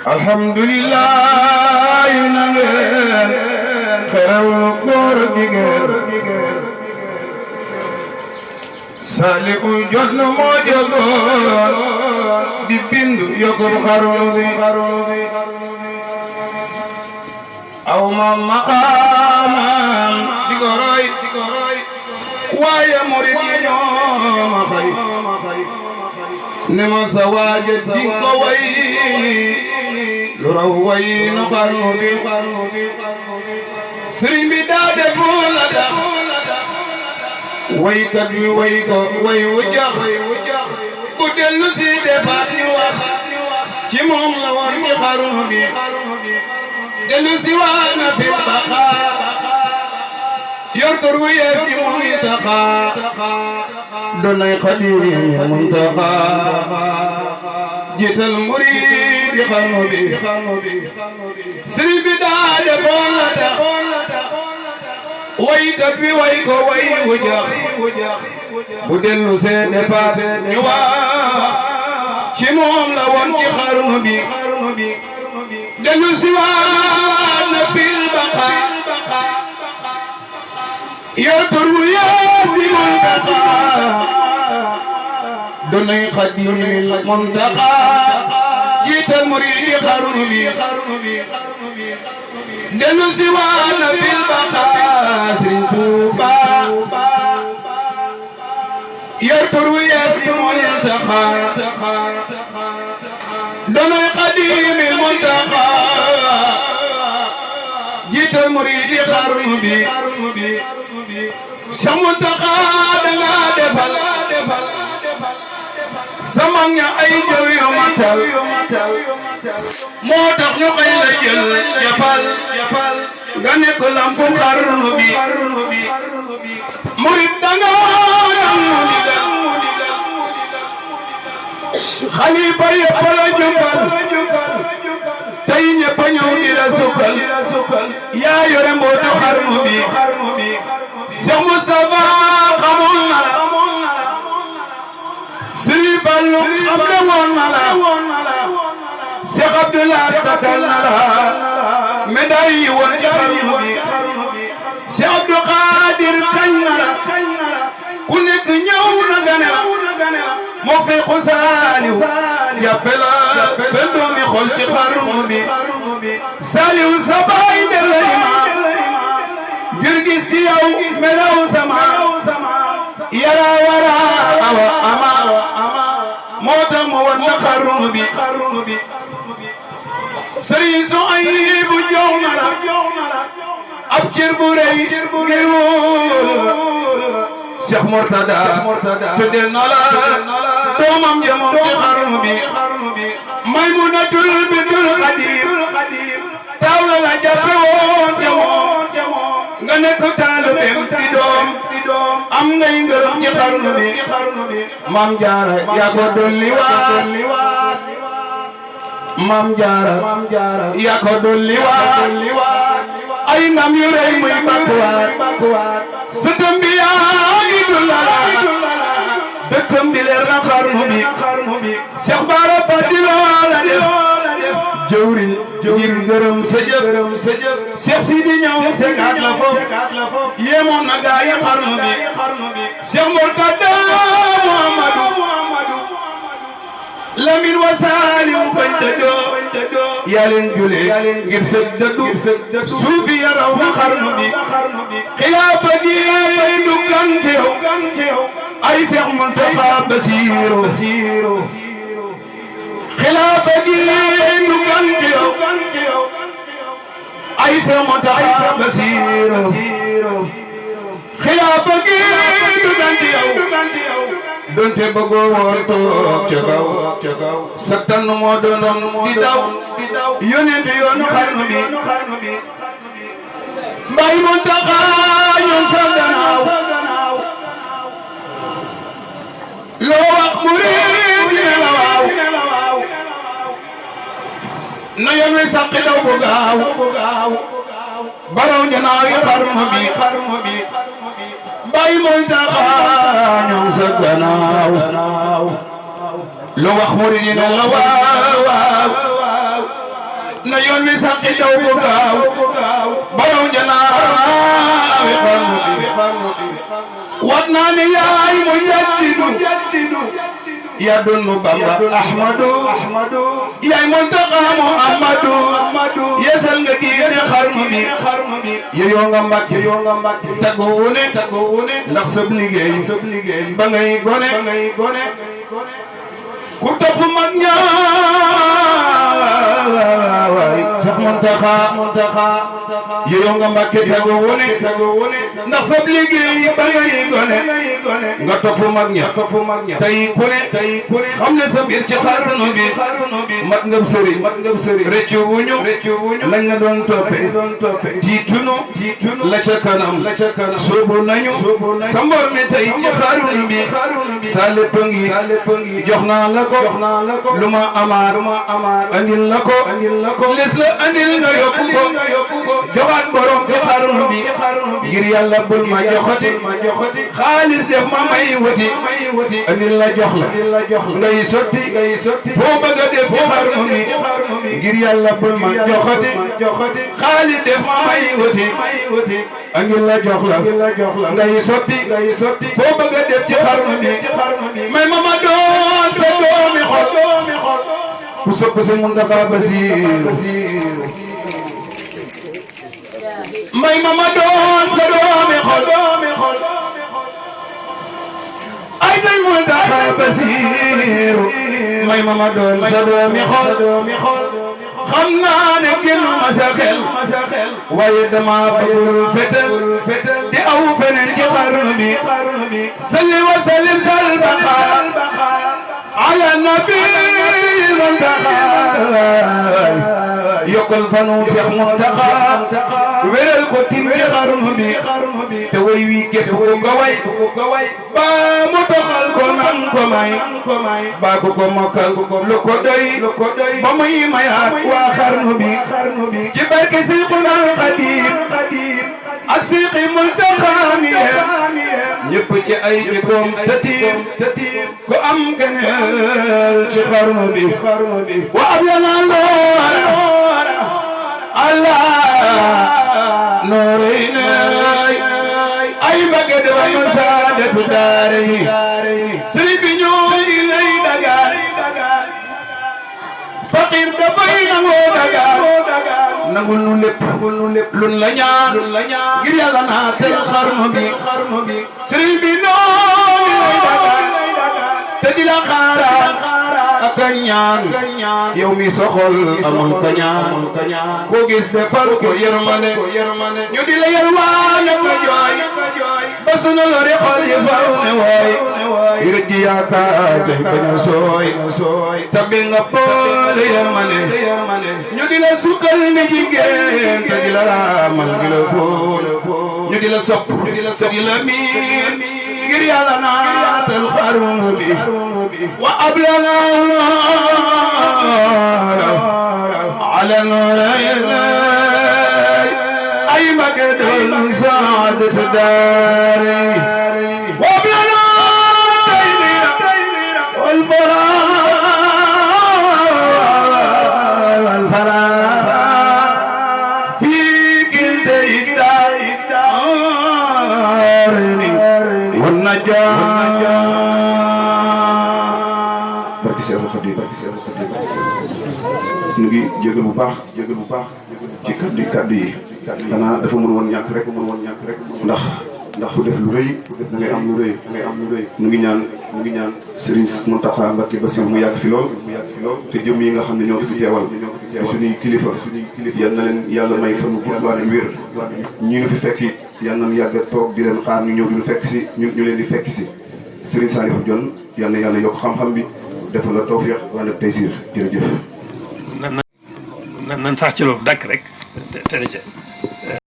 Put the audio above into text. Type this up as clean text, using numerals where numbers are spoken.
alhamdulillah na ngeen xerew góor jigéen Saliku jot na moo jogoon di bindu yokul xarnu bi aw ma maqaamam di ko roy waaye murid yi ñoo ma xay ne ma sa waaje di ko way lu raw way nu xarnu bi sëriñ bi daa defoon la tax waykat wi way ko way wu jax bu dellu si defaat ñu wax ci moom la woon ci xarnu bi dellu si waana fi baqa yor tur wu yees ci Muntaxa doonay Xaadim Muntaxa jiital murid yi xarnu bi sëriñ bi daa defoon la tax waykat bi way ko way wu jax bu dellu see defaat ñu wax ci moom la woon ci xarnu bi dellu si waana fi baqa yor tur wu yees ci Muntaxa doonay Xaadim Muntaxa jiital murid yi xarnu bi dellu si waana fil baqa Sëriñ Tuuba yor tur wu yees ci Muntaxa doonay Xaadim Muntaxa jiital murid yi xarnu bi Cheikh Muntaxa danga defal sama ña ay jëw yu matal moo tax ñu koy la jël jafal nga nekk lampu xarnu bi murid danga nangu ndigal xalifa yëpp la jukkal tey ñëpp ñëw di la sukkal yaa yore mbootu xarnu bi Cheikh Moustapha xamoon na la Sëriñ Fallu am na woon na la Cheikh Abdoulaye takal na la médaille yi woon ci xarnu bi Cheikh Abdou Khadir kañ na la ku nekk ñëw na gane la moo Seexu Saaliw jàppe la seen doomi xol ci xarnu bi Saaliw sa baay de lay ma ngir gis ci yow melaw sama yara wara awa ama moo tax ma war na xarnu bi Sëriñ Suhaybu jox na la ab cër bu rëy ngir wóor Cheikh Murtada tuddee na la doomam jamoom ci xarnu bi Maymunatul bintul Xaadim taw la la jàppe woon jamoom nga nekk taalibeem di doom am ngay ngërëm ci xarnu bi Maam Jaara yaa ko dolli waat Maam Jaara yaa ko dolli waat ay ndam yu rëy muy bakkuwaat sëtëm bi yaa ngi dullalaat dëkkam bi leer na xarnu bi Cheikh Bara Fadilo la def jëwriñ ngir ngërëm sa jëf Cheikh Sidi ñëw tegaat la foofu yéemoon na gaa yi xarnu bi Cheikh Murtada Muhammadu Lamin wa Saaliw bañ dëddoo yaa leen jule ngir sa dëddu suufi ya raw nga xarnu bi xilaafa gi du gan ci yow ay Cheikh Muntaxa Basiiru xilaafa gi du gan ci yow ay Cheikh Muntaxa Basiiru xilaafa gi du gan ci yow donte bëggoo woon toog ca kaw sa tànn moo doonoon di daw yónent yoonu xarnu bi Baay Muntaxa ñoom sa gannaaw loo wax murid ne la waaw na yoon wi sàqi daw bu gaaw baraw janaaw yi xarnu bi Baay Muntaxa ñoom sa gannaaw lu wax murid ne la waaw saqi daw bu gaaw baraw janaawi xarnu bi wat naa ne yaay mu jaddidu yaa doonu Bamba Ahmadu yaay Muntaqa Muhammadu yeesal nga diine xarnu bi yeyoo nga Mbàkke tagoo wone ndax sab liggéey ba ngay gone ku topp mag ñaay Seex Muntaqa yeyoo nga Mbàkke tagoo wone ndax sab liggéey ba ngay gone nga topp mag ña tey ku ne xam ne sa biir ci xarnu bi mat nga sëriñ rëccu wuñu lañ la doon toppe tiitunu la ca kanam soobu nañu sa mbor mi tey ci xarnu bi sa lépp ngi jox naa la ko lu ma amaat andil la ko les la andil nga yóbbu ko joxaat borom ci xarnu bi ngir yàlla bul ma joxoti xaalis def ma may wuti andil la jox la ngay sotti foo bëgg a def ci xarnu bi ngir yàlla bul ma joxoti xaalis def ma may wuti andil la jox la ngay sotti foo bëgg a def ci xarnu bi may ma doon sa doomi xol ku sopp sa Muntaqa Basiir may ma doon sa doomi xol ay say Muntaqa Basiir may ma doon sa doomi xol xam naa ne génn ma sa xel waaye dama bëggul fetel di aw feneen ci xarnu bi salli wa sallim sal baqa ala nabi Muntaqa yokkal fanu Seex Muntaqa wéral ko tim ci xarnu bi te way wi képp ku ko way ba mu doxal ko nan ko may ba ku ko mokkal lu ko doy ba muy mayaat waa xarnu bi ci barke Seexuna Xaadim ak Seex Muntaqa mi ñëpp ci ay jikkoom tatiim ku am gëneel ci xarnu bi wa ab yana loora Allah nooreyne ay mbagge de wa saadatu daare yi sëriñ bi ñoo ngi lay dagaan faqir dafay nangoo dagaan nangul nu lépp lun la ñaan ngir yàlla naatal xarnu bi sëriñ bi ñoo ngi lay dagaan te di la xaaraan ak ñaan yow mi soxol amul kañaan ko gis defal ko yërmande ñu di la yalwaan ak jooy ba sunu lori xol yi faw ne waay yu rëj yaakaar tey bañ a sooy tabi nga boole yërmande ñu di la sukkal ni jigéen te di la raamal di la fóon ñu di la sopp te di la miin ngir yàlla naatal xarnu bi wa ablana ala noorayna ay magadol saadat daari wa ablana taymina wal fara fi kilta iddaari wan najaa barke Seexul Xadiim ñu ngi jégal bu baax ci kaddu yi xanaa dafa mën woon ñàkk rek ndax ku def lu rëy da ngay am lu rëy ñu ngi ñaan Serigne Muntaqa Mbacké Bassirou mu yàgg fi lool te jëm yi nga xam ne ñoo ko fi teewal suñuy kilifa yal na leen yàlla may fan bu gudd ak wér ñi ñu fi fekk it yal nañu yàgg toog di leen xaar ñu ñëw di fekk si ñu leen di fekk si Serigne Saliou Dione yal na yàlla yokk xam-xam bi defal la tawfiq wala taysir jërëjëf. nan sax ci loolu dàkk rek te